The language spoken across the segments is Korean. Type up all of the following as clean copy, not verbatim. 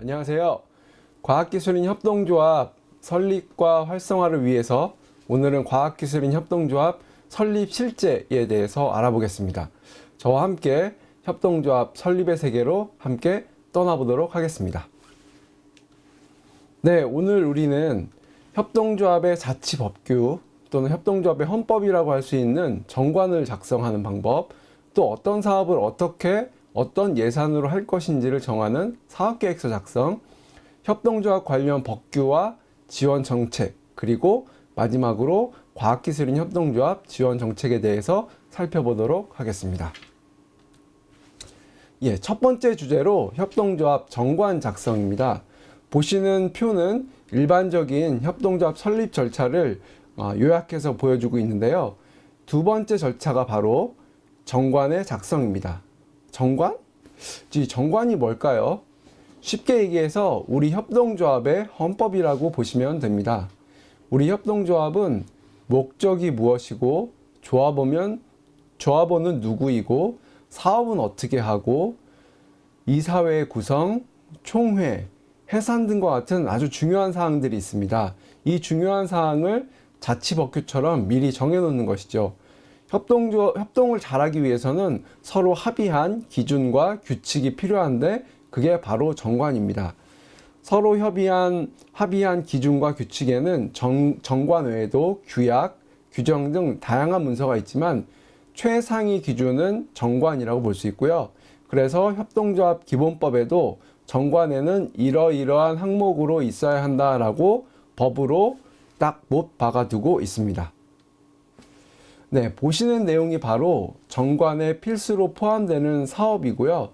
안녕하세요. 과학기술인 협동조합 설립과 활성화를 위해서 오늘은 과학기술인 협동조합 설립 실제에 대해서 알아보겠습니다. 저와 함께 협동조합 설립의 세계로 함께 떠나보도록 하겠습니다. 네, 오늘 우리는 협동조합의 자치법규 또는 협동조합의 헌법이라고 할 수 있는 정관을 작성하는 방법, 또 어떤 사업을 어떻게 어떤 예산으로 할 것인지를 정하는 사업계획서 작성, 협동조합 관련 법규와 지원 정책, 그리고 마지막으로 과학기술인 협동조합 지원 정책에 대해서 살펴보도록 하겠습니다. 첫 번째 주제로 협동조합 정관 작성입니다. 보시는 표는 일반적인 협동조합 설립 절차를 요약해서 보여주고 있는데요. 두 번째 절차가 바로 정관의 작성입니다. 정관? 정관이 뭘까요? 쉽게 얘기해서 우리 협동조합의 헌법이라고 보시면 됩니다. 우리 협동조합은 목적이 무엇이고, 조합원은 누구이고, 사업은 어떻게 하고, 이사회의 구성, 총회, 해산 등과 같은 아주 중요한 사항들이 있습니다. 이 중요한 사항을 자치법규처럼 미리 정해놓는 것이죠. 협동을 잘하기 위해서는 서로 합의한 기준과 규칙이 필요한데 그게 바로 정관입니다. 서로 합의한 기준과 규칙에는 정관 외에도 규약, 규정 등 다양한 문서가 있지만 최상위 기준은 정관이라고 볼 수 있고요. 그래서 협동조합 기본법에도 정관에는 이러이러한 항목으로 있어야 한다라고 법으로 딱 못 박아두고 있습니다. 네, 보시는 내용이 바로 정관의 필수로 포함되는 사업이고요.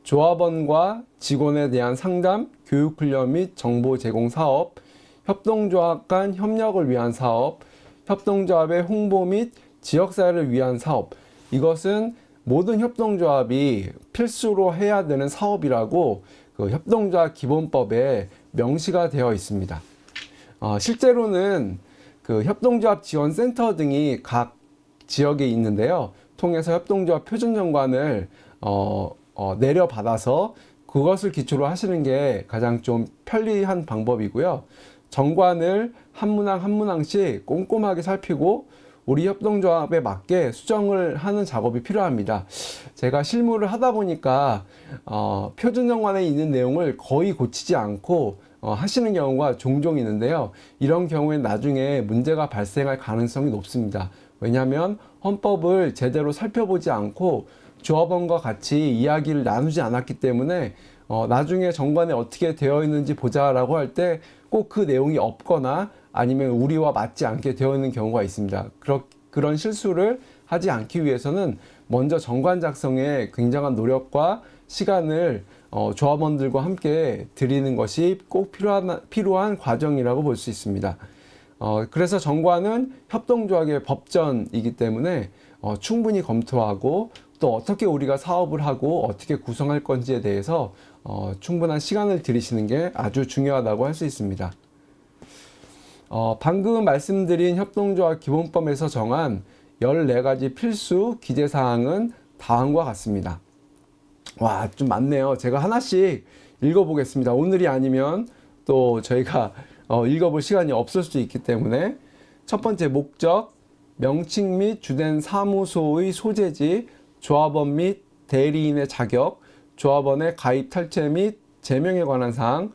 조합원과 직원에 대한 상담, 교육훈련 및 정보 제공 사업, 협동조합 간 협력을 위한 사업, 협동조합의 홍보 및 지역사회를 위한 사업, 이것은 모든 협동조합이 필수로 해야 되는 사업이라고 그 협동조합 기본법에 명시가 되어 있습니다. 실제로는 그 협동조합 지원센터 등이 각 지역에 있는데요. 통해서 협동조합 표준정관을 내려받아서 그것을 기초로 하시는 게 가장 좀 편리한 방법이고요. 정관을 한 문항 한 문항씩 꼼꼼하게 살피고 우리 협동조합에 맞게 수정을 하는 작업이 필요합니다. 제가 실무를 하다 보니까 표준정관에 있는 내용을 거의 고치지 않고 하시는 경우가 종종 있는데요. 이런 경우에 나중에 문제가 발생할 가능성이 높습니다. 왜냐하면 헌법을 제대로 살펴보지 않고 조합원과 같이 이야기를 나누지 않았기 때문에 나중에 정관에 어떻게 되어 있는지 보자라고 할 때 꼭 그 내용이 없거나 아니면 우리와 맞지 않게 되어 있는 경우가 있습니다. 그런 실수를 하지 않기 위해서는 먼저 정관 작성에 굉장한 노력과 시간을 조합원들과 함께 드리는 것이 꼭 필요한 과정이라고 볼 수 있습니다. 그래서 정관은 협동조합의 법전이기 때문에 충분히 검토하고 또 어떻게 우리가 사업을 하고 어떻게 구성할 건지에 대해서 충분한 시간을 들이시는 게 아주 중요하다고 할 수 있습니다. 방금 말씀드린 협동조합 기본법에서 정한 14가지 필수 기재사항은 다음과 같습니다. 와, 좀 많네요. 제가 하나씩 읽어보겠습니다. 오늘이 아니면 또 저희가 읽어볼 시간이 없을 수도 있기 때문에 첫 번째 목적, 명칭 및 주된 사무소의 소재지, 조합원 및 대리인의 자격, 조합원의 가입 탈퇴 및 제명에 관한 사항,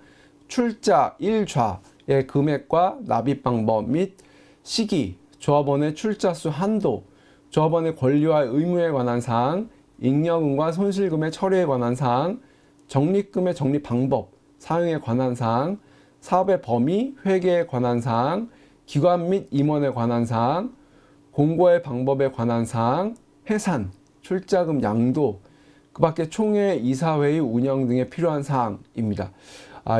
출자 1좌의 금액과 납입 방법 및 시기, 조합원의 출자 수 한도, 조합원의 권리와 의무에 관한 사항, 잉여금과 손실금의 처리에 관한 사항, 적립금의 적립 방법, 사용에 관한 사항, 사업의 범위, 회계에 관한 사항, 기관 및 임원에 관한 사항, 공고의 방법에 관한 사항, 해산, 출자금 양도, 그 밖에 총회, 이사회의 운영 등에 필요한 사항입니다.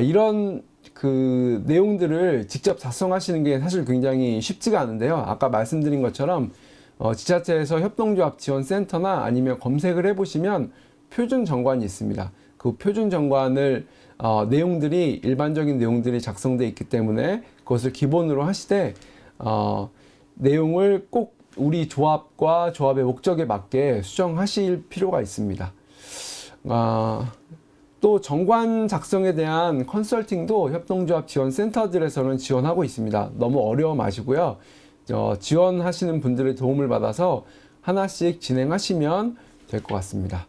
이런 그 내용들을 직접 작성하시는 게 사실 굉장히 쉽지가 않은데요. 아까 말씀드린 것처럼 지자체에서 협동조합 지원센터나 아니면 검색을 해보시면 표준 정관이 있습니다. 그 표준 정관을 내용들이 일반적인 내용들이 작성되어 있기 때문에 그것을 기본으로 하시되 내용을 꼭 우리 조합과 조합의 목적에 맞게 수정하실 필요가 있습니다. 또 정관 작성에 대한 컨설팅도 협동조합 지원 센터들에서는 지원하고 있습니다. 너무 어려워 마시고요. 지원하시는 분들의 도움을 받아서 하나씩 진행하시면 될 것 같습니다.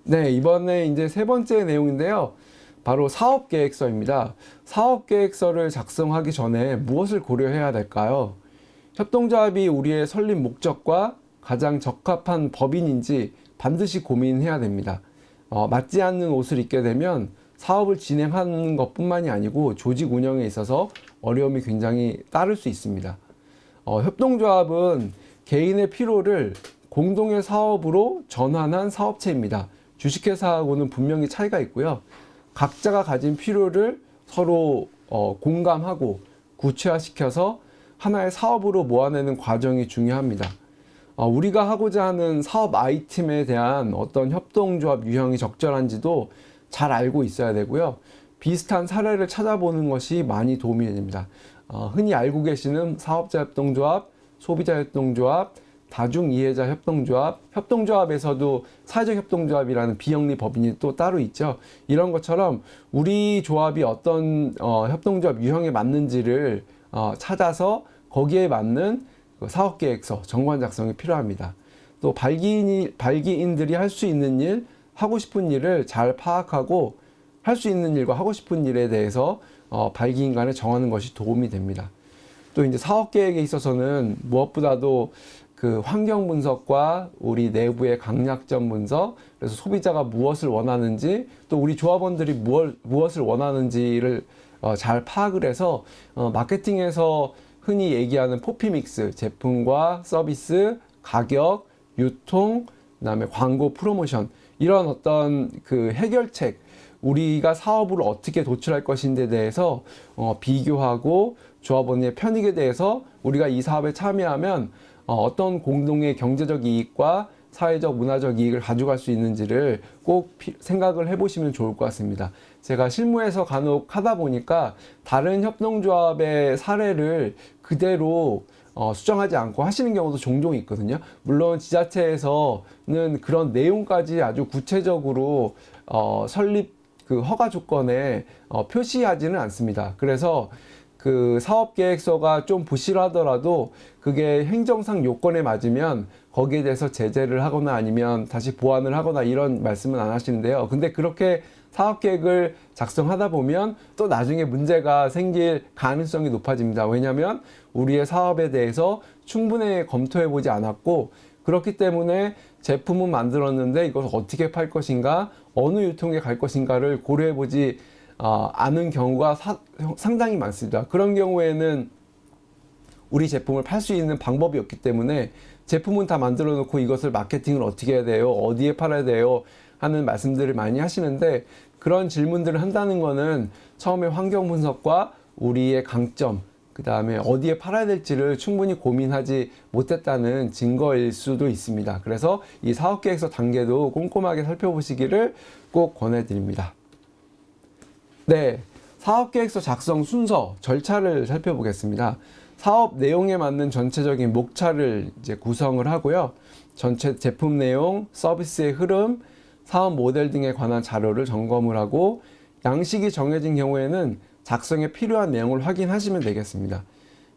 네, 이번에 이제 세 번째 내용인데요. 바로 사업계획서입니다. 사업계획서를 작성하기 전에 무엇을 고려해야 될까요? 협동조합이 우리의 설립 목적과 가장 적합한 법인인지 반드시 고민해야 됩니다. 맞지 않는 옷을 입게 되면 사업을 진행하는 것뿐만이 아니고 조직 운영에 있어서 어려움이 굉장히 따를 수 있습니다. 협동조합은 개인의 필요를 공동의 사업으로 전환한 사업체입니다. 주식회사하고는 분명히 차이가 있고요. 각자가 가진 필요를 서로 공감하고 구체화시켜서 하나의 사업으로 모아내는 과정이 중요합니다. 우리가 하고자 하는 사업 아이템에 대한 어떤 협동조합 유형이 적절한지도 잘 알고 있어야 되고요. 비슷한 사례를 찾아보는 것이 많이 도움이 됩니다. 흔히 알고 계시는 사업자 협동조합, 소비자 협동조합, 다중이해자 협동조합, 협동조합에서도 사회적 협동조합이라는 비영리 법인이 또 따로 있죠. 이런 것처럼 우리 조합이 어떤 협동조합 유형에 맞는지를 찾아서 거기에 맞는 사업계획서, 정관 작성이 필요합니다. 또 발기인들이 할 수 있는 일, 하고 싶은 일을 잘 파악하고 할 수 있는 일과 하고 싶은 일에 대해서 발기인 간에 정하는 것이 도움이 됩니다. 또 이제 사업계획에 있어서는 무엇보다도 그 환경 분석과 우리 내부의 강약점 분석, 그래서 소비자가 무엇을 원하는지, 또 우리 조합원들이 무엇을 원하는지를 잘 파악을 해서 마케팅에서 흔히 얘기하는 포피믹스, 제품과 서비스, 가격, 유통, 그다음에 광고 프로모션, 이런 어떤 그 해결책, 우리가 사업을 어떻게 도출할 것인지에 대해서 비교하고 조합원의 편익에 대해서 우리가 이 사업에 참여하면 어떤 공동의 경제적 이익과 사회적 문화적 이익을 가져갈 수 있는지를 꼭 생각을 해보시면 좋을 것 같습니다. 제가 실무에서 간혹 하다 보니까 다른 협동조합의 사례를 그대로 수정하지 않고 하시는 경우도 종종 있거든요. 물론 지자체에서는 그런 내용까지 아주 구체적으로 설립 그 허가 조건에 표시하지는 않습니다. 그래서 그 사업계획서가 좀 부실하더라도 그게 행정상 요건에 맞으면 거기에 대해서 제재를 하거나 아니면 다시 보완을 하거나 이런 말씀은 안 하시는데요. 근데 그렇게 사업계획을 작성하다 보면 또 나중에 문제가 생길 가능성이 높아집니다. 왜냐하면 우리의 사업에 대해서 충분히 검토해 보지 않았고, 그렇기 때문에 제품은 만들었는데 이걸 어떻게 팔 것인가, 어느 유통에 갈 것인가를 고려해 보지 않은 경우가 상당히 많습니다. 그런 경우에는 우리 제품을 팔 수 있는 방법이 없기 때문에 제품은 다 만들어 놓고 이것을 마케팅을 어떻게 해야 돼요? 어디에 팔아야 돼요? 하는 말씀들을 많이 하시는데, 그런 질문들을 한다는 거는 처음에 환경 분석과 우리의 강점, 그 다음에 어디에 팔아야 될지를 충분히 고민하지 못했다는 증거일 수도 있습니다. 그래서 이 사업계획서 단계도 꼼꼼하게 살펴보시기를 꼭 권해드립니다. 네, 사업계획서 작성 순서, 절차를 살펴보겠습니다. 사업 내용에 맞는 전체적인 목차를 이제 구성을 하고요. 전체 제품 내용, 서비스의 흐름, 사업 모델 등에 관한 자료를 점검을 하고, 양식이 정해진 경우에는 작성에 필요한 내용을 확인하시면 되겠습니다.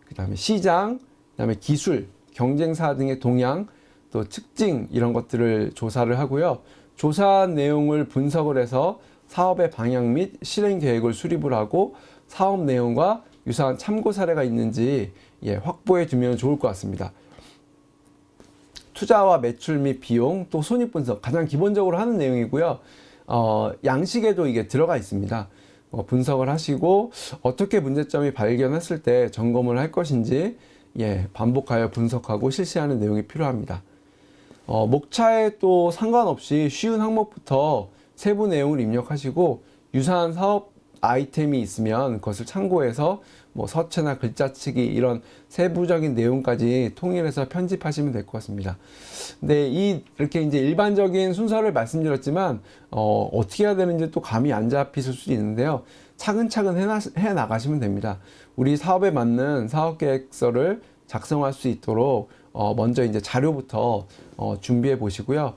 그 다음에 시장, 그 다음에 기술, 경쟁사 등의 동향, 또 특징, 이런 것들을 조사를 하고요. 조사한 내용을 분석을 해서 사업의 방향 및 실행 계획을 수립을 하고, 사업 내용과 유사한 참고 사례가 있는지 확보해 두면 좋을 것 같습니다. 투자와 매출 및 비용, 또 손익 분석, 가장 기본적으로 하는 내용이고요. 양식에도 이게 들어가 있습니다. 분석을 하시고 어떻게 문제점이 발견했을 때 점검을 할 것인지 반복하여 분석하고 실시하는 내용이 필요합니다. 목차에 또 상관없이 쉬운 항목부터 세부 내용을 입력하시고, 유사한 사업 아이템이 있으면 그것을 참고해서 서체나 글자치기 이런 세부적인 내용까지 통일해서 편집하시면 될 것 같습니다. 근데 이렇게 이제 일반적인 순서를 말씀드렸지만 어떻게 해야 되는지 또 감이 안 잡히실 수도 있는데요. 차근차근 해 나가시면 됩니다. 우리 사업에 맞는 사업계획서를 작성할 수 있도록 먼저 이제 자료부터 준비해 보시고요.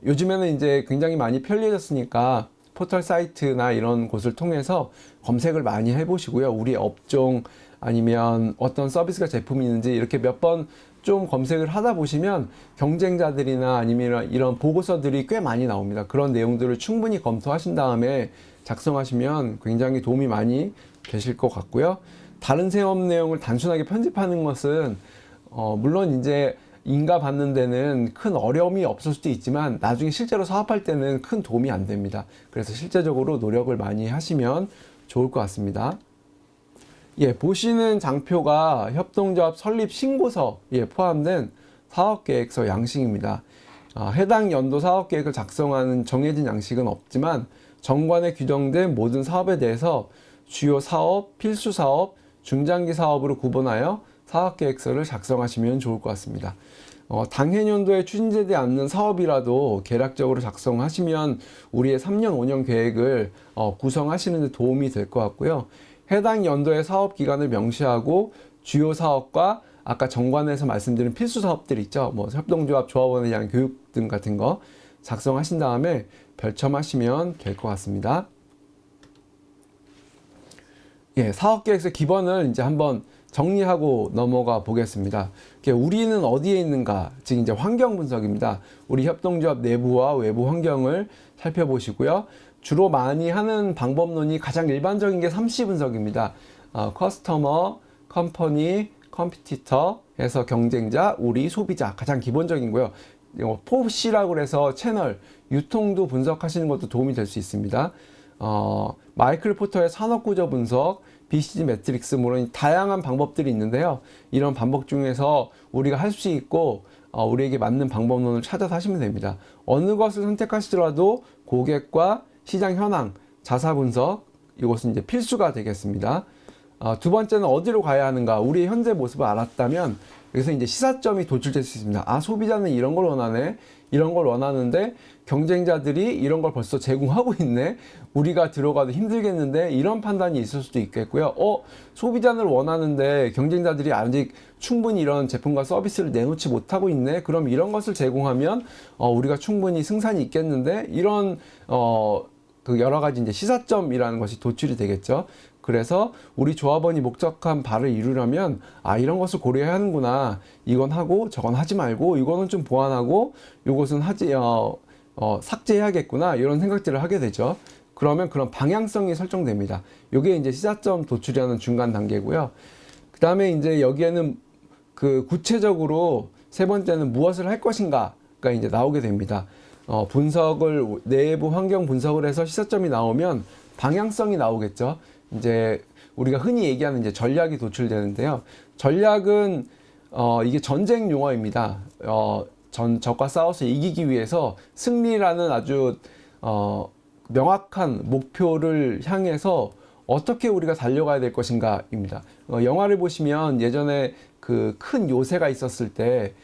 요즘에는 이제 굉장히 많이 편리해졌으니까 포털 사이트나 이런 곳을 통해서 검색을 많이 해보시고요. 우리 업종 아니면 어떤 서비스가 제품이 있는지 이렇게 몇 번 좀 검색을 하다 보시면 경쟁자들이나 아니면 이런 보고서들이 꽤 많이 나옵니다. 그런 내용들을 충분히 검토하신 다음에 작성하시면 굉장히 도움이 많이 되실 것 같고요. 다른 사업 내용을 단순하게 편집하는 것은 물론 이제 인가 받는 데는 큰 어려움이 없을 수도 있지만 나중에 실제로 사업할 때는 큰 도움이 안 됩니다. 그래서 실제적으로 노력을 많이 하시면 좋을 것 같습니다. 예, 보시는 장표가 협동조합 설립 신고서에 포함된 사업계획서 양식입니다. 해당 연도 사업계획을 작성하는 정해진 양식은 없지만 정관에 규정된 모든 사업에 대해서 주요 사업, 필수 사업, 중장기 사업으로 구분하여 사업계획서를 작성하시면 좋을 것 같습니다. 당해년도에 추진되지 않는 사업이라도 계략적으로 작성하시면 우리의 3년, 5년 계획을 구성하시는 데 도움이 될 것 같고요. 해당 연도의 사업 기간을 명시하고 주요 사업과 아까 정관에서 말씀드린 필수 사업들 있죠. 뭐 협동조합 조합원에 대한 교육 등 같은 거 작성하신 다음에 별첨하시면 될 것 같습니다. 예, 사업계획서 기본을 이제 한번 정리하고 넘어가 보겠습니다. 우리는 어디에 있는가? 즉 이제 환경 분석입니다. 우리 협동조합 내부와 외부 환경을 살펴보시고요. 주로 많이 하는 방법론이 가장 일반적인 게 3C 분석입니다. 커스터머, 컴퍼니, 컴피티터 해서 경쟁자, 우리, 소비자 가장 기본적이고요. 4C라고 해서 채널, 유통도 분석하시는 것도 도움이 될 수 있습니다. 마이클 포터의 산업구조 분석, BCG 매트릭스 물론 다양한 방법들이 있는데요. 이런 방법 중에서 우리가 할 수 있고 우리에게 맞는 방법론을 찾아서 하시면 됩니다. 어느 것을 선택하시더라도 고객과 시장 현황, 자사 분석 이것은 이제 필수가 되겠습니다. 두 번째는 어디로 가야 하는가? 우리의 현재 모습을 알았다면 여기서 이제 시사점이 도출될 수 있습니다. 소비자는 이런 걸 원하네. 이런 걸 원하는데 경쟁자들이 이런 걸 벌써 제공하고 있네. 우리가 들어가도 힘들겠는데 이런 판단이 있을 수도 있겠고요. 소비자는 원하는데 경쟁자들이 아직 충분히 이런 제품과 서비스를 내놓지 못하고 있네. 그럼 이런 것을 제공하면 우리가 충분히 승산이 있겠는데 이런 그 여러 가지 이제 시사점이라는 것이 도출이 되겠죠. 그래서 우리 조합원이 목적한 바를 이루려면 이런 것을 고려해야 하는구나. 이건 하고 저건 하지 말고 이거는 좀 보완하고 이것은 삭제해야겠구나. 이런 생각들을 하게 되죠. 그러면 그런 방향성이 설정됩니다. 이게 이제 시사점 도출이라는 중간 단계고요. 그 다음에 이제 여기에는 그 구체적으로 세 번째는 무엇을 할 것인가가 이제 나오게 됩니다. 분석을 내부 환경 분석을 해서 시사점이 나오면 방향성이 나오겠죠. 이제 우리가 흔히 얘기하는 이제 전략이 도출되는데요. 전략은 이게 전쟁 용어입니다. 적과 싸워서 이기기 위해서 승리라는 아주 명확한 목표를 향해서 어떻게 우리가 달려가야 될 것인가입니다. 영화를 보시면 예전에 그 큰 요새가 있었을 때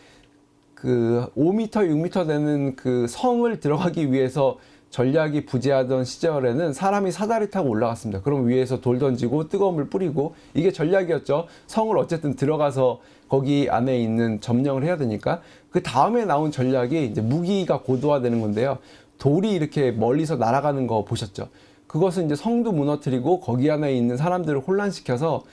그 5m, 6m 되는 그 성을 들어가기 위해서 전략이 부재하던 시절에는 사람이 사다리 타고 올라갔습니다. 그럼 위에서 돌 던지고 뜨거운 물 뿌리고 이게 전략이었죠. 성을 어쨌든 들어가서 거기 안에 있는 점령을 해야 되니까. 그 다음에 나온 전략이 이제 무기가 고도화되는 건데요. 돌이 이렇게 멀리서 날아가는 거 보셨죠? 그것은 이제 성도 무너뜨리고 거기 안에 있는 사람들을 혼란시켜서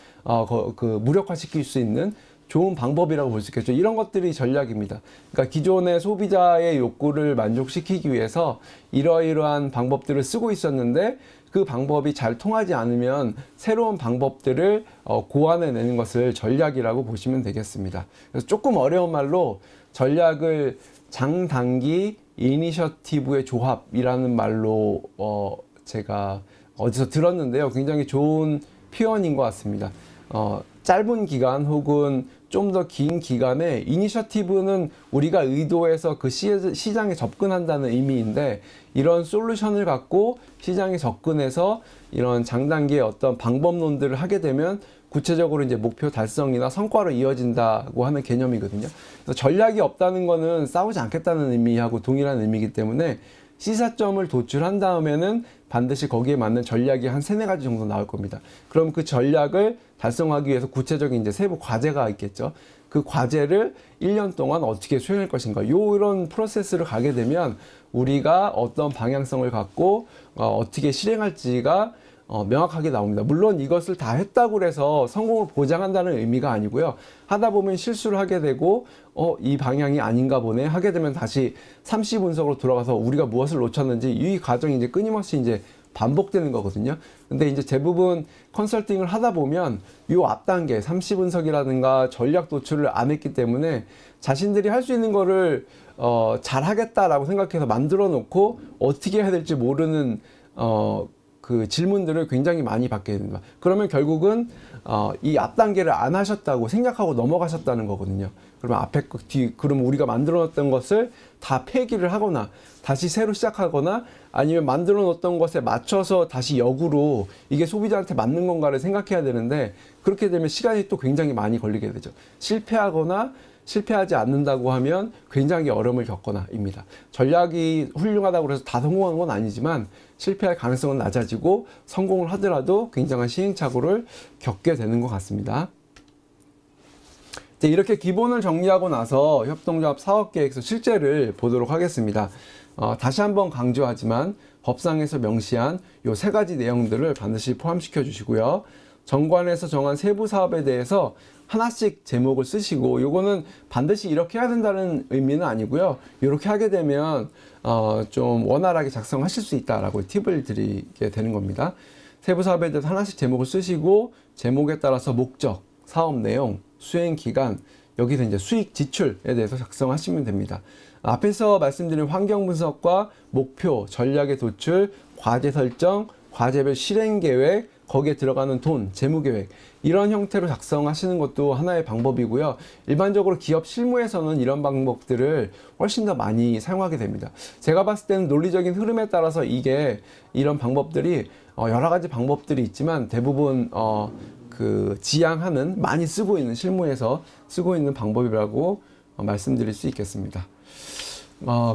무력화시킬 수 있는 좋은 방법이라고 볼 수 있겠죠. 이런 것들이 전략입니다. 그러니까 기존의 소비자의 욕구를 만족시키기 위해서 이러이러한 방법들을 쓰고 있었는데 그 방법이 잘 통하지 않으면 새로운 방법들을 고안해내는 것을 전략이라고 보시면 되겠습니다. 그래서 조금 어려운 말로 전략을 장단기 이니셔티브의 조합이라는 말로 제가 어디서 들었는데요. 굉장히 좋은 표현인 것 같습니다. 짧은 기간 혹은 좀 더 긴 기간에 이니셔티브는 우리가 의도해서 그 시장에 접근한다는 의미인데 이런 솔루션을 갖고 시장에 접근해서 이런 장단기의 어떤 방법론들을 하게 되면 구체적으로 이제 목표 달성이나 성과로 이어진다고 하는 개념이거든요. 그래서 전략이 없다는 거는 싸우지 않겠다는 의미하고 동일한 의미이기 때문에 시사점을 도출한 다음에는 반드시 거기에 맞는 전략이 한 세네 가지 정도 나올 겁니다. 그럼 그 전략을 달성하기 위해서 구체적인 이제 세부 과제가 있겠죠. 그 과제를 1년 동안 어떻게 수행할 것인가. 이런 프로세스를 가게 되면 우리가 어떤 방향성을 갖고 어떻게 실행할지가 명확하게 나옵니다. 물론 이것을 다 했다고 해서 성공을 보장한다는 의미가 아니고요. 하다 보면 실수를 하게 되고 이 방향이 아닌가 보네 하게 되면 다시 삼시 분석으로 돌아가서 우리가 무엇을 놓쳤는지 이 과정이 이제 끊임없이 이제 반복되는 거거든요. 근데 이제 대부분 컨설팅을 하다 보면 이 앞 단계 삼시 분석이라든가 전략 도출을 안 했기 때문에 자신들이 할 수 있는 거를 잘 하겠다라고 생각해서 만들어 놓고 어떻게 해야 될지 모르는 그 질문들을 굉장히 많이 받게 됩니다. 그러면 결국은 이 앞 단계를 안 하셨다고 생각하고 넘어가셨다는 거거든요. 그러면 앞에 그럼 우리가 만들어 놨던 것을 다 폐기를 하거나 다시 새로 시작하거나 아니면 만들어 놓았던 것에 맞춰서 다시 역으로 이게 소비자한테 맞는 건가를 생각해야 되는데 그렇게 되면 시간이 또 굉장히 많이 걸리게 되죠. 실패하거나 실패하지 않는다고 하면 굉장히 어려움을 겪거나입니다. 전략이 훌륭하다고 해서 다 성공한 건 아니지만 실패할 가능성은 낮아지고 성공을 하더라도 굉장한 시행착오를 겪게 되는 것 같습니다. 이렇게 기본을 정리하고 나서 협동조합 사업계획서 실제를 보도록 하겠습니다. 다시 한번 강조하지만 법상에서 명시한 요 세 가지 내용들을 반드시 포함시켜 주시고요. 정관에서 정한 세부 사업에 대해서 하나씩 제목을 쓰시고 요거는 반드시 이렇게 해야 된다는 의미는 아니고요. 이렇게 하게 되면 좀 원활하게 작성하실 수 있다라고 팁을 드리게 되는 겁니다. 세부 사업에 대해서 하나씩 제목을 쓰시고 제목에 따라서 목적, 사업 내용, 수행 기간, 여기서 이제 수익 지출에 대해서 작성하시면 됩니다. 앞에서 말씀드린 환경 분석과 목표, 전략의 도출, 과제 설정, 과제별 실행 계획, 거기에 들어가는 돈, 재무 계획 이런 형태로 작성하시는 것도 하나의 방법이고요. 일반적으로 기업 실무에서는 이런 방법들을 훨씬 더 많이 사용하게 됩니다. 제가 봤을 때는 논리적인 흐름에 따라서 이런 방법들이 여러 가지 방법들이 있지만 대부분 그 지향하는 많이 쓰고 있는 실무에서 쓰고 있는 방법이라고 말씀드릴 수 있겠습니다.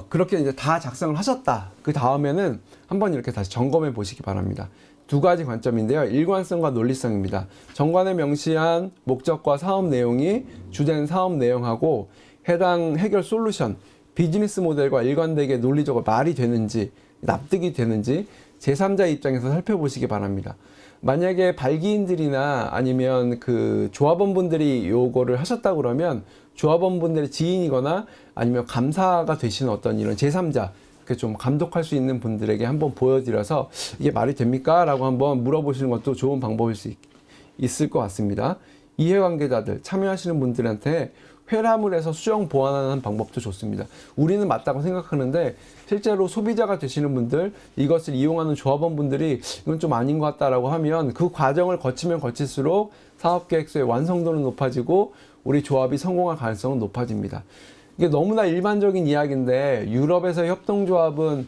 그렇게 이제 다 작성을 하셨다. 그 다음에는 한번 이렇게 다시 점검해 보시기 바랍니다. 두 가지 관점인데요. 일관성과 논리성입니다. 정관에 명시한 목적과 사업 내용이 주된 사업 내용하고 해당 해결 솔루션, 비즈니스 모델과 일관되게 논리적으로 말이 되는지, 납득이 되는지 제3자 입장에서 살펴보시기 바랍니다. 만약에 발기인들이나 아니면 그 조합원분들이 요거를 하셨다 그러면 조합원분들의 지인이거나 아니면 감사가 되시는 어떤 이런 제3자 좀 감독할 수 있는 분들에게 한번 보여드려서 이게 말이 됩니까? 라고 한번 물어보시는 것도 좋은 방법일 수 있을 것 같습니다. 이해관계자들, 참여하시는 분들한테 회람을 해서 수정 보완하는 방법도 좋습니다. 우리는 맞다고 생각하는데 실제로 소비자가 되시는 분들, 이것을 이용하는 조합원분들이 이건 좀 아닌 것 같다라고 하면 그 과정을 거치면 거칠수록 사업계획서의 완성도는 높아지고 우리 조합이 성공할 가능성은 높아집니다. 이게 너무나 일반적인 이야기인데 유럽에서 협동조합은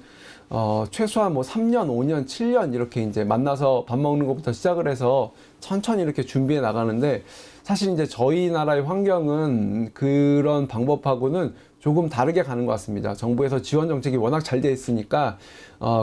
최소한 뭐 3년, 5년, 7년 이렇게 이제 만나서 밥 먹는 것부터 시작을 해서 천천히 이렇게 준비해 나가는데 사실 이제 저희 나라의 환경은 그런 방법하고는 조금 다르게 가는 것 같습니다. 정부에서 지원 정책이 워낙 잘 돼 있으니까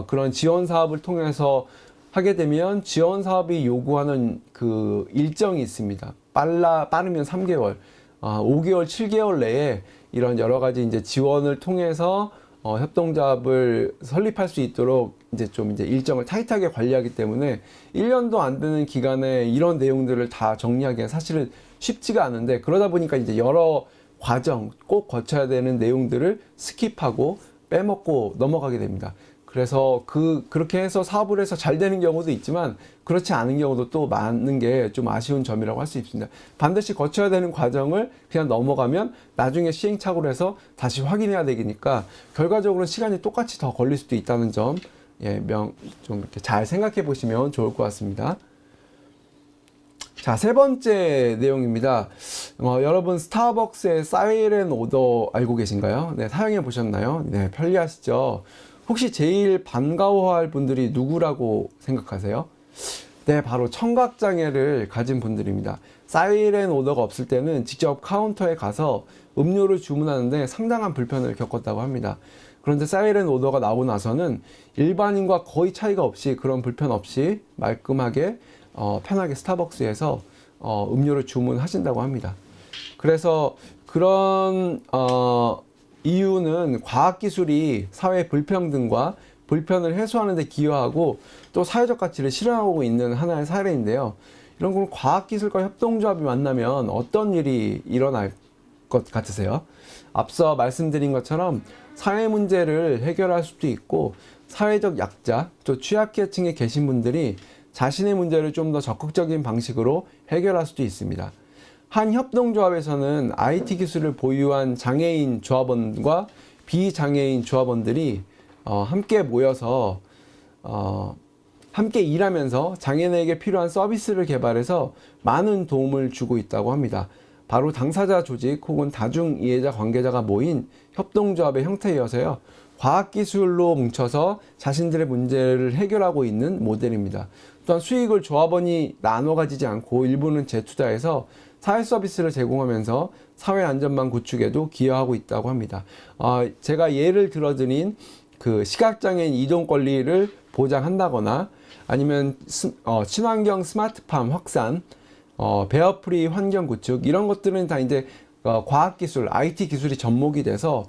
그런 지원 사업을 통해서 하게 되면 지원 사업이 요구하는 그 일정이 있습니다. 빠르면 3개월, 5개월, 7개월 내에 이런 여러 가지 이제 지원을 통해서 협동조합을 설립할 수 있도록 이제 일정을 타이트하게 관리하기 때문에 1년도 안 되는 기간에 이런 내용들을 다 정리하기가 사실은 쉽지가 않은데 그러다 보니까 이제 여러 과정 꼭 거쳐야 되는 내용들을 스킵하고 빼먹고 넘어가게 됩니다. 그래서 그렇게 해서 사업을 해서 잘 되는 경우도 있지만 그렇지 않은 경우도 또 많은 게 좀 아쉬운 점이라고 할 수 있습니다. 반드시 거쳐야 되는 과정을 그냥 넘어가면 나중에 시행착오를 해서 다시 확인해야 되니까 결과적으로 시간이 똑같이 더 걸릴 수도 있다는 점 좀 이렇게 잘 생각해 보시면 좋을 것 같습니다. 자, 세 번째 내용입니다. 여러분 스타벅스의 사이렌 오더 알고 계신가요? 네, 사용해 보셨나요? 네, 편리하시죠? 혹시 제일 반가워할 분들이 누구라고 생각하세요? 네, 바로 청각장애를 가진 분들입니다. 사이렌 오더가 없을 때는 직접 카운터에 가서 음료를 주문하는데 상당한 불편을 겪었다고 합니다. 그런데 사이렌 오더가 나오고 나서는 일반인과 거의 차이가 없이 그런 불편 없이 말끔하게 편하게 스타벅스에서 음료를 주문하신다고 합니다. 그래서 그런 이유는 과학기술이 사회 불평등과 불편을 해소하는 데 기여하고 또 사회적 가치를 실현하고 있는 하나의 사례인데요. 이런 걸 과학기술과 협동조합이 만나면 어떤 일이 일어날 것 같으세요? 앞서 말씀드린 것처럼 사회 문제를 해결할 수도 있고 사회적 약자, 또 취약계층에 계신 분들이 자신의 문제를 좀 더 적극적인 방식으로 해결할 수도 있습니다. 한 협동조합에서는 IT 기술을 보유한 장애인 조합원과 비장애인 조합원들이 함께 모여서 함께 일하면서 장애인에게 필요한 서비스를 개발해서 많은 도움을 주고 있다고 합니다. 바로 당사자 조직 혹은 다중 이해자 관계자가 모인 협동조합의 형태여서요. 과학기술로 뭉쳐서 자신들의 문제를 해결하고 있는 모델입니다. 또한 수익을 조합원이 나눠 가지지 않고 일부는 재투자해서 사회 서비스를 제공하면서 사회 안전망 구축에도 기여하고 있다고 합니다. 제가 예를 들어드린 그 시각장애인 이동 권리를 보장한다거나 아니면 친환경 스마트팜 확산, 베어프리 환경 구축 이런 것들은 다 이제 과학기술, IT 기술이 접목이 돼서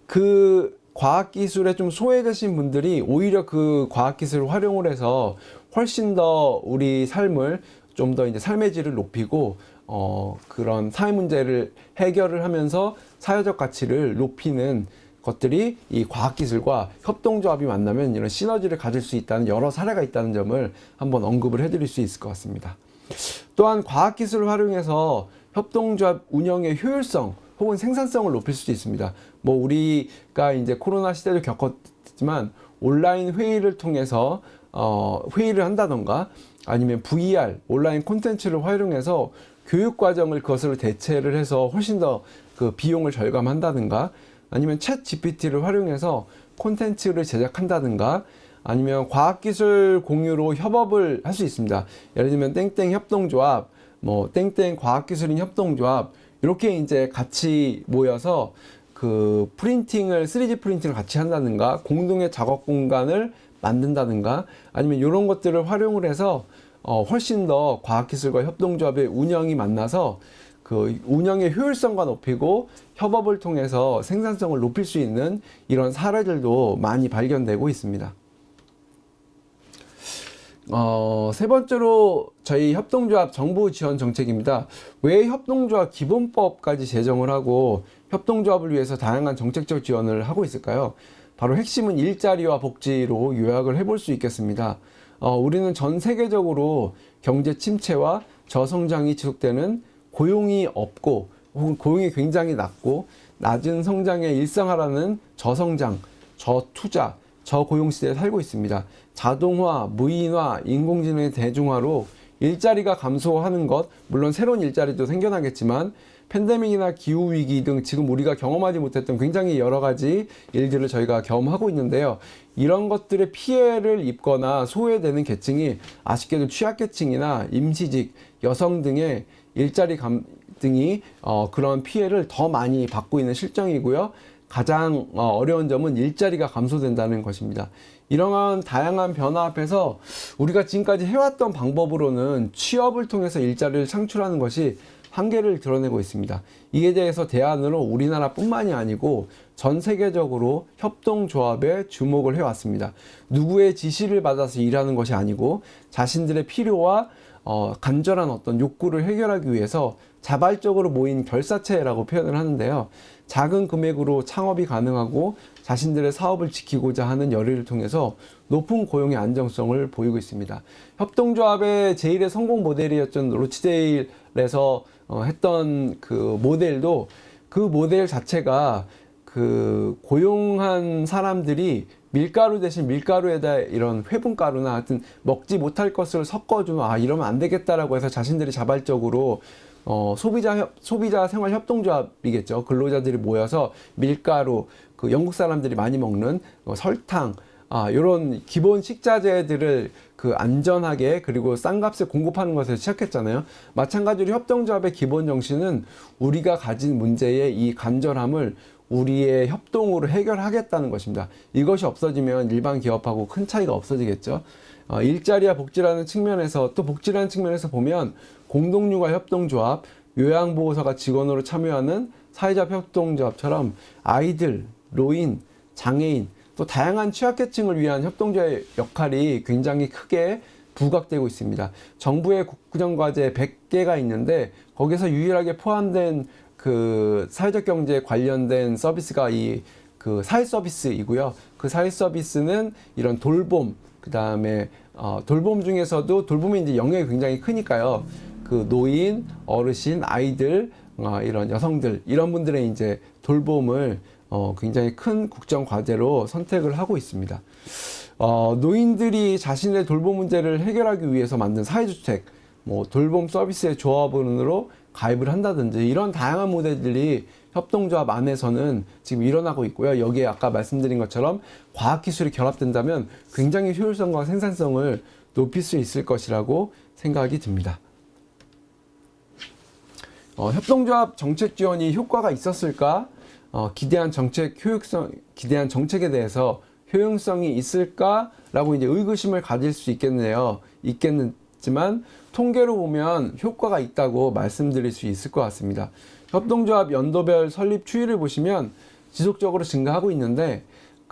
그 과학기술에 좀 소외되신 분들이 오히려 그 과학기술을 활용을 해서 훨씬 더 우리 삶을 좀 더 이제 삶의 질을 높이고 그런 사회 문제를 해결을 하면서 사회적 가치를 높이는 것들이 이 과학기술과 협동조합이 만나면 이런 시너지를 가질 수 있다는 여러 사례가 있다는 점을 한번 언급을 해드릴 수 있을 것 같습니다. 또한 과학기술을 활용해서 협동조합 운영의 효율성 혹은 생산성을 높일 수도 있습니다. 뭐 우리가 이제 코로나 시대를 겪었지만 온라인 회의를 통해서 회의를 한다던가 아니면 VR 온라인 콘텐츠를 활용해서 교육 과정을 그것을 대체를 해서 훨씬 더 그 비용을 절감한다든가 아니면 챗 GPT를 활용해서 콘텐츠를 제작한다든가 아니면 과학기술 공유로 협업을 할 수 있습니다. 예를 들면 땡땡 협동조합, 뭐 땡땡 과학기술인 협동조합 이렇게 이제 같이 모여서 그 프린팅을 3D 프린팅을 같이 한다든가 공동의 작업 공간을 만든다든가 아니면 이런 것들을 활용을 해서 훨씬 더 과학기술과 협동조합의 운영이 만나서 그 운영의 효율성과 높이고 협업을 통해서 생산성을 높일 수 있는 이런 사례들도 많이 발견되고 있습니다. 세 번째로 저희 협동조합 정부 지원 정책입니다. 왜 협동조합 기본법까지 제정을 하고 협동조합을 위해서 다양한 정책적 지원을 하고 있을까요? 바로 핵심은 일자리와 복지로 요약을 해볼 수 있겠습니다. 우리는 전 세계적으로 경제 침체와 저성장이 지속되는 고용이 없고 혹은 고용이 굉장히 낮고 낮은 성장의 일상화라는 저성장, 저투자, 저고용 시대에 살고 있습니다. 자동화, 무인화, 인공지능의 대중화로 일자리가 감소하는 것, 물론 새로운 일자리도 생겨나겠지만 팬데믹이나 기후위기 등 지금 우리가 경험하지 못했던 굉장히 여러 가지 일들을 저희가 경험하고 있는데요. 이런 것들의 피해를 입거나 소외되는 계층이 아쉽게도 취약계층이나 임시직, 여성 등의 일자리 등이 그런 피해를 더 많이 받고 있는 실정이고요. 가장 어려운 점은 일자리가 감소된다는 것입니다. 이러한 다양한 변화 앞에서 우리가 지금까지 해왔던 방법으로는 취업을 통해서 일자리를 창출하는 것이 한계를 드러내고 있습니다. 이에 대해서 대안으로 우리나라뿐만이 아니고 전 세계적으로 협동조합에 주목을 해왔습니다. 누구의 지시를 받아서 일하는 것이 아니고 자신들의 필요와 간절한 어떤 욕구를 해결하기 위해서 자발적으로 모인 결사체라고 표현을 하는데요. 작은 금액으로 창업이 가능하고 자신들의 사업을 지키고자 하는 열의를 통해서 높은 고용의 안정성을 보이고 있습니다. 협동조합의 제1의 성공 모델이었던 로치데일에서 했던 그 모델도 그 모델 자체가 그 고용한 사람들이 밀가루 대신 밀가루에다 이런 회분가루나 하여튼 먹지 못할 것을 섞어주면 이러면 안 되겠다라고 해서 자신들이 자발적으로 소비자 생활 협동조합이겠죠. 근로자들이 모여서 밀가루, 그 영국 사람들이 많이 먹는 설탕, 이런 기본 식자재들을 그 안전하게 그리고 싼 값에 공급하는 것을 시작했잖아요. 마찬가지로 협동조합의 기본 정신은 우리가 가진 문제의 이 간절함을 우리의 협동으로 해결하겠다는 것입니다. 이것이 없어지면 일반 기업하고 큰 차이가 없어지겠죠. 일자리와 복지라는 측면에서, 또 복지라는 측면에서 보면 공동육아 협동조합, 요양보호사가 직원으로 참여하는 사회적 협동조합처럼 아이들, 노인, 장애인, 또 다양한 취약계층을 위한 협동조합의 역할이 굉장히 크게 부각되고 있습니다. 정부의 국정과제 100개가 있는데 거기서 유일하게 포함된 그 사회적 경제에 관련된 서비스가 그 사회 서비스이고요. 그 사회 서비스는 이런 돌봄, 그 다음에 돌봄 중에서도 돌봄이 이제 영역이 굉장히 크니까요. 그 노인, 어르신, 아이들, 이런 여성들, 이런 분들의 이제 돌봄을 굉장히 큰 국정 과제로 선택을 하고 있습니다. 노인들이 자신의 돌봄 문제를 해결하기 위해서 만든 사회주택, 뭐 돌봄 서비스의 조합원으로 가입을 한다든지 이런 다양한 모델들이 협동조합 안에서는 지금 일어나고 있고요. 여기에 아까 말씀드린 것처럼 과학기술이 결합된다면 굉장히 효율성과 생산성을 높일 수 있을 것이라고 생각이 듭니다. 협동조합 정책 지원이 효과가 있었을까? 기대한 정책에 대해서 효용성이 있을까라고 이제 의구심을 가질 수 있겠지만 통계로 보면 효과가 있다고 말씀드릴 수 있을 것 같습니다. 협동조합 연도별 설립 추이를 보시면 지속적으로 증가하고 있는데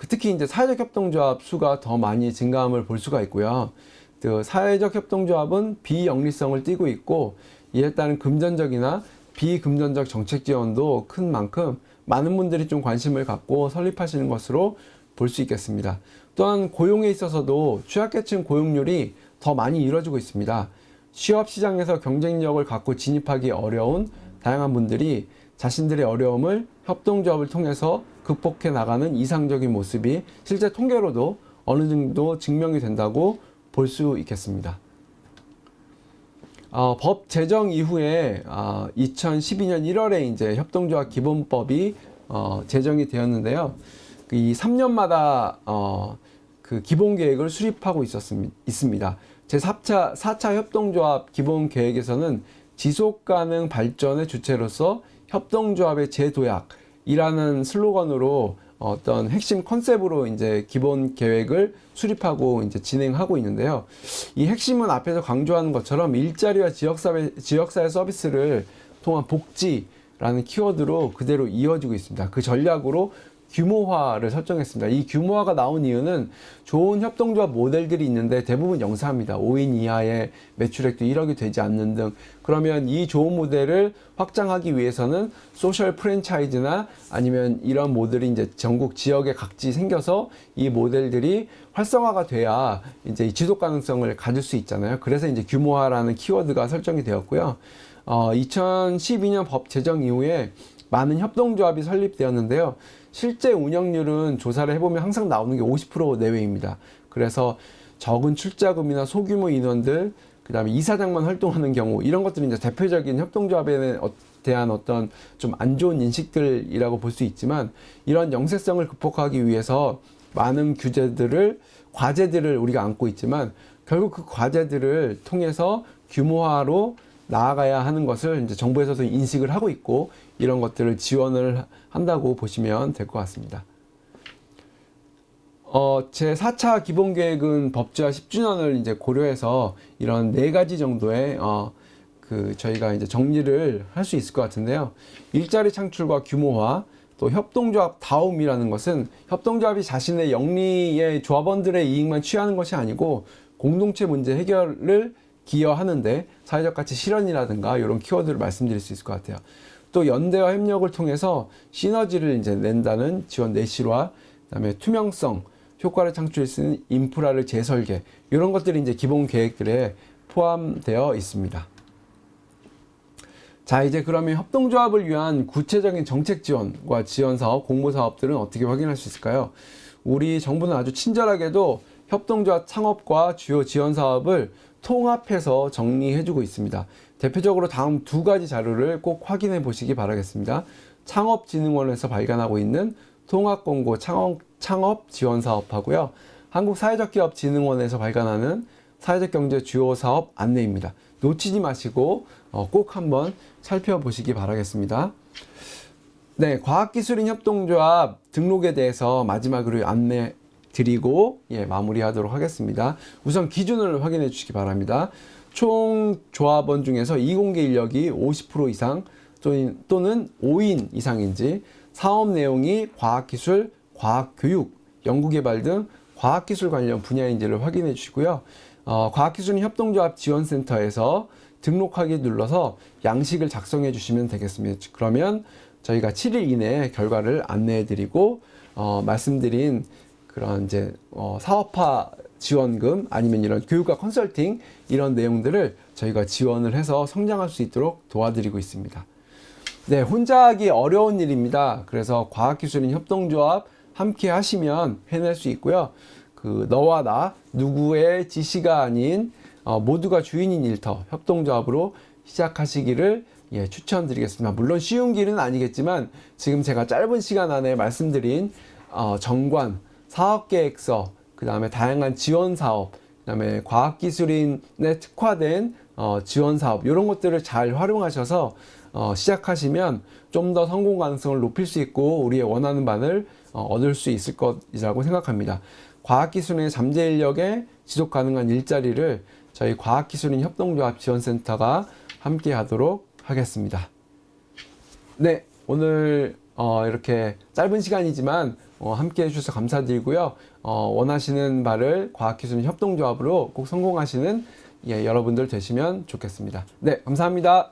특히 이제 사회적 협동조합 수가 더 많이 증가함을 볼 수가 있고요. 그 사회적 협동조합은 비영리성을 띠고 있고 이에 따른 금전적이나 비금전적 정책 지원도 큰 만큼 많은 분들이 좀 관심을 갖고 설립하시는 것으로 볼 수 있겠습니다. 또한 고용에 있어서도 취약계층 고용률이 더 많이 이루어지고 있습니다. 취업시장에서 경쟁력을 갖고 진입하기 어려운 다양한 분들이 자신들의 어려움을 협동조합을 통해서 극복해 나가는 이상적인 모습이 실제 통계로도 어느 정도 증명이 된다고 볼 수 있겠습니다. 법 제정 이후에 2012년 1월에 이제 협동조합 기본법이 제정이 되었는데요. 이 3년마다 그 기본 계획을 수립하고 있습니다. 제4차 협동조합 기본 계획에서는 지속 가능 발전의 주체로서 협동조합의 재도약이라는 슬로건으로 어떤 핵심 컨셉으로 이제 기본 계획을 수립하고 이제 진행하고 있는데요. 이 핵심은 앞에서 강조하는 것처럼 일자리와 지역사회 서비스를 통한 복지라는 키워드로 그대로 이어지고 있습니다. 그 전략으로 규모화를 설정했습니다. 이 규모화가 나온 이유는 좋은 협동조합 모델들이 있는데 대부분 영세합니다. 5인 이하의 매출액도 1억이 되지 않는 등. 그러면 이 좋은 모델을 확장하기 위해서는 소셜 프랜차이즈나 아니면 이런 모델이 이제 전국 지역에 각지 생겨서 이 모델들이 활성화가 돼야 이제 이 지속 가능성을 가질 수 있잖아요. 그래서 이제 규모화라는 키워드가 설정이 되었고요. 2012년 법 제정 이후에 많은 협동조합이 설립되었는데요. 실제 운영률은 조사를 해보면 항상 나오는 게 50% 내외입니다. 그래서 적은 출자금이나 소규모 인원들, 그 다음에 이사장만 활동하는 경우, 이런 것들이 이제 대표적인 협동조합에 대한 어떤 좀 안 좋은 인식들이라고 볼 수 있지만, 이런 영세성을 극복하기 위해서 많은 과제들을 우리가 안고 있지만, 결국 그 과제들을 통해서 규모화로 나아가야 하는 것을 이제 정부에서도 인식을 하고 있고, 이런 것들을 지원을 한다고 보시면 될 것 같습니다. 제4차 기본계획은 법제화 10주년을 이제 고려해서 이런 4가지 정도의 저희가 이제 정리를 할 수 있을 것 같은데요. 일자리 창출과 규모화, 또 협동조합 다움이라는 것은 협동조합이 자신의 영리의 조합원들의 이익만 취하는 것이 아니고 공동체 문제 해결을 기여하는데 사회적 가치 실현이라든가 이런 키워드를 말씀드릴 수 있을 것 같아요. 또 연대와 협력을 통해서 시너지를 이제 낸다는 지원 내실화, 그다음에 투명성, 효과를 창출할 수 있는 인프라를 재설계, 이런 것들이 이제 기본 계획들에 포함되어 있습니다. 자, 이제 그러면 협동조합을 위한 구체적인 정책 지원과 지원 사업, 공모 사업들은 어떻게 확인할 수 있을까요? 우리 정부는 아주 친절하게도 협동조합 창업과 주요 지원 사업을 통합해서 정리해주고 있습니다. 대표적으로 다음 2가지 자료를 꼭 확인해 보시기 바라겠습니다. 창업진흥원에서 발간하고 있는 통합공고 창업 지원 사업하고요. 한국사회적기업진흥원에서 발간하는 사회적 경제 주요 사업 안내입니다. 놓치지 마시고 꼭 한번 살펴보시기 바라겠습니다. 네, 과학기술인 협동조합 등록에 대해서 마지막으로 안내 드리고 마무리하도록 하겠습니다. 우선 기준을 확인해 주시기 바랍니다. 총 조합원 중에서 이공계 인력이 50% 이상 또는 5인 이상인지, 사업 내용이 과학기술, 과학교육, 연구개발 등 과학기술 관련 분야인지를 확인해 주시고요. 과학기술인 협동조합 지원센터에서 등록하기 눌러서 양식을 작성해 주시면 되겠습니다. 그러면 저희가 7일 이내에 결과를 안내해 드리고 말씀드린 그런 이제 사업화 지원금 아니면 이런 교육과 컨설팅 이런 내용들을 저희가 지원을 해서 성장할 수 있도록 도와드리고 있습니다. 네, 혼자 하기 어려운 일입니다. 그래서 과학기술인 협동조합 함께 하시면 해낼 수 있고요. 그 너와 나 누구의 지시가 아닌 모두가 주인인 일터 협동조합으로 시작하시기를 추천드리겠습니다. 물론 쉬운 길은 아니겠지만 지금 제가 짧은 시간 안에 말씀드린 정관, 사업계획서, 그 다음에 다양한 지원사업, 그 다음에 과학기술인에 특화된 지원사업 이런 것들을 잘 활용하셔서 시작하시면 좀 더 성공 가능성을 높일 수 있고 우리의 원하는 바를 얻을 수 있을 것이라고 생각합니다. 과학기술인의 잠재인력의 지속가능한 일자리를 저희 과학기술인 협동조합 지원센터가 함께 하도록 하겠습니다. 네, 오늘 이렇게 짧은 시간이지만 함께 해주셔서 감사드리고요. 원하시는 바를 과학기술인 협동조합으로 꼭 성공하시는 여러분들 되시면 좋겠습니다. 네, 감사합니다.